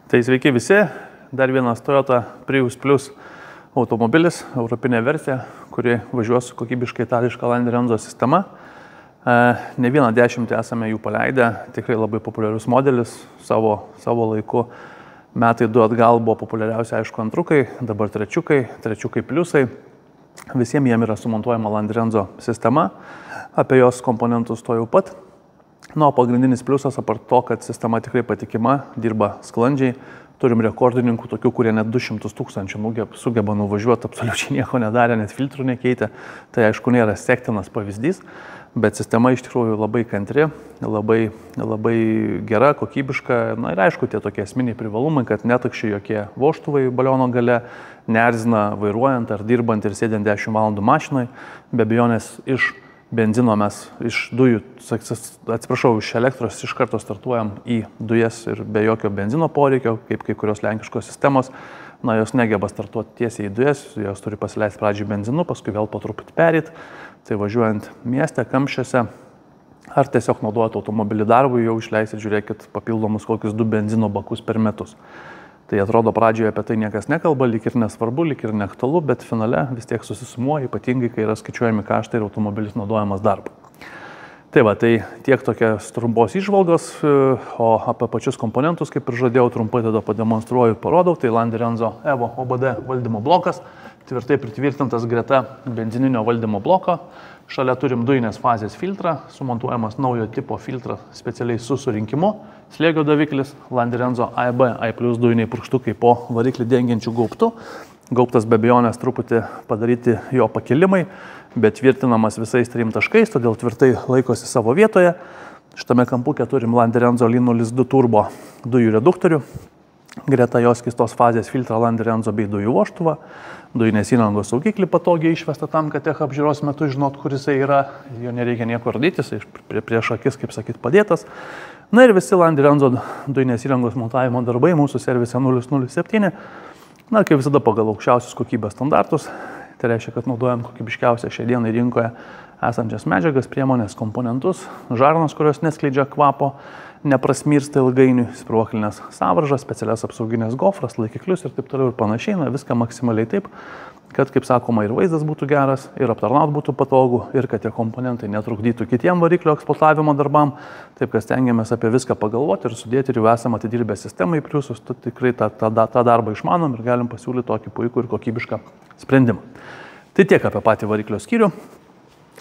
Tai sveiki visi, dar vienas Toyota Prius Plus automobilis, europinė versija, kuri važiuos su kokybiškai itališka Land Renzo sistema. Ne vieną dešimtį esame jų paleidę, tikrai labai populiarus modelis, savo laiku. Metai 2 atgal buvo populiariausi, aišku, antrukai, dabar trečiukai pliusai. Visiems jiem yra sumontuojama Land Renzo sistema, apie jos komponentus to jau pat. O pagrindinis pliusas, apart to, kad sistema tikrai patikima, dirba sklandžiai. Turim rekordininkų, tokių, kurie net 200 000 sugeba nuvažiuoti, absoliučiai nieko nedarė, net filtrų nekeitė. Tai aišku, nėra sektinas pavyzdys, bet sistema iš tikrųjų labai kantri, labai gera, kokybiška. Na ir aišku, tie tokie esminiai privalumai, kad netakščiai jokie vožtuvai baliono gale, neerzina vairuojant ar dirbant ir sėdint 10 valandų mašinai. Be abejonės iš benzino mes iš dujų, iš elektros iš karto startuojam į dujas ir be jokio benzino poreikio, kaip kai kurios lenkiškos sistemos. Na, jos negeba startuoti tiesiai į dujas, jos turi pasileisti pradžiai benzinu, paskui vėl po truputį perėti. Tai važiuojant mieste, kamščiuose, ar tiesiog naudojant automobilį darbui, jau išleisit, žiūrėkit, papildomus kokius 2 benzino bakus per metus. Tai atrodo, pradžioje apie tai niekas nekalba, lyg ir nesvarbu, lyg ir neaktualu, bet finale vis tiek susisumuoja, ypatingai, kai yra skaičiuojami kaštai ir automobilis naudojamas darbui. Tai va, tai tiek tokios trumpos įžvalgos, o apie pačius komponentus, kaip ir žadėjau, trumpai tada pademonstruoju ir parodau. Tai Land Renzo Evo OBD valdymo blokas, tvirtai pritvirtintas greta benzininio valdymo bloko. Šalia turim dujinės fazės filtrą, sumontuojamas naujo tipo filtras specialiai su surinkimu, slėgio daviklis, Land Renzo AEB, A+ dujiniai purkštukai po variklį dengiančių gaubtų. Gaubtas be abejonės truputį padaryti jo pakilimai, bet tvirtinamas visais 3 taškais, todėl tvirtai laikosi savo vietoje. Šitame kampuke turim Land Renzo L02 turbo dujų reduktorių. Greta jos skystos fazės filtrą Land Renzo bei dujų vožtuvą. Dujinės įrangos saugiklį patogiai išvesta tam, kad tech apžiūros metu žinot, kur jisai yra. Jo nereikia nieko ardytis, prieš akis, kaip sakyt, padėtas. Na ir visi Land Renzo dujinės įrangos montavimo darbai mūsų servise 007. Na, kaip visada pagal aukščiausius kokybės standartus. Tai reiškia, kad naudojam kokybiškiausią šią dieną rinkoje esančias medžiagas, priemonės, komponentus, žarnas, kurios neskleidžia kvapo, neprasmirsta ilgainiui, spyruoklinės sąvaržas, specialias apsauginės gofras, laikiklius ir taip toliau ir panašiai. Na, viską maksimaliai taip, kad, kaip sakoma, ir vaizdas būtų geras, ir aptarnaut būtų patogu, ir kad tie komponentai netrukdytų kitiem variklio eksploatavimo darbam. Taip, kad stengiamės apie viską pagalvoti ir sudėti ir jau esam atidirbę sistemą į pliusus, tikrai tą darbą išmanom ir galim pasiūlyti tokį puikų ir kokybišką sprendimą. Tai tiek apie patį variklio skyrių.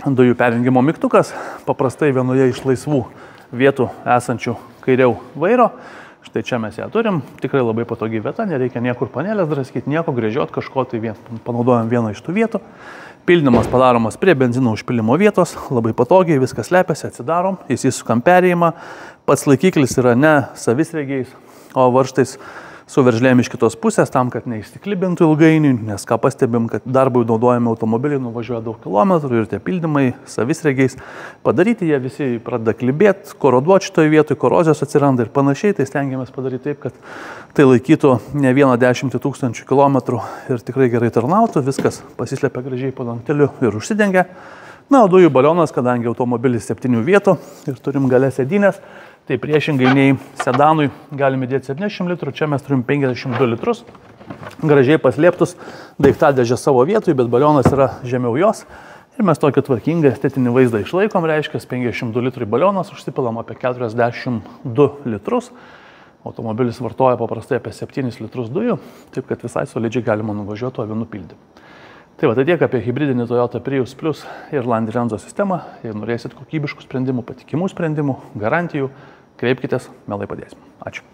Dujų perjungimo mygtukas, paprastai vienoje iš laisvų vietų esančių kairiau vairo. Štai čia mes ją turim, tikrai labai patogi vieta, nereikia niekur panelės draskyti, nieko gręžiot kažko, tai panaudojam vieną iš tų vietų. Pildymas padaromas prie benzino užpilimo vietos, labai patogiai, viskas slepiasi, atsidarom, įsisukam perėjimą. Pats laikiklis yra ne savisregiais, o varžtais su veržlėm iš kitos pusės, tam, kad neišsiklibintų ilgainiui, nes ką pastebim, kad darbui naudojami automobiliai nuvažiuoja daug kilometrų ir tie pildymai savisregiais padaryti, jie visi pradeda klibėti, koroduoti šitoje vietoje, korozijos atsiranda ir panašiai, tai stengiamės padaryti taip, kad tai laikytų ne 10 000 kilometrų ir tikrai gerai tarnautų, viskas pasislepia gražiai po dangteliu ir užsidengia. Na, o dujų balionas, kadangi automobilis 7 vietų ir turim gale sėdynės, tai priešingai nei sedanui galime įdėti 70 litrų, čia mes turim 52 litrus, gražiai paslėptus daiktadėžę savo vietoj, bet balionas yra žemiau jos. Ir mes tokį tvarkingą estetinį vaizdą išlaikom, reiškia 52 litrų balionas, užsipilam apie 42 litrus. Automobilis vartoja paprastai apie 7 litrus dujų, taip kad visai solidžiai galima nuvažiuoti tuo vienu pildymu. Tai va, tai tiek apie hibridinį Toyota Prius Plus ir Land Renzo sistemą. Jei norėsit kokybiškų sprendimų, patikimų sprendimų, garantijų, kreipkitės, mielai padėsim. Ačiū.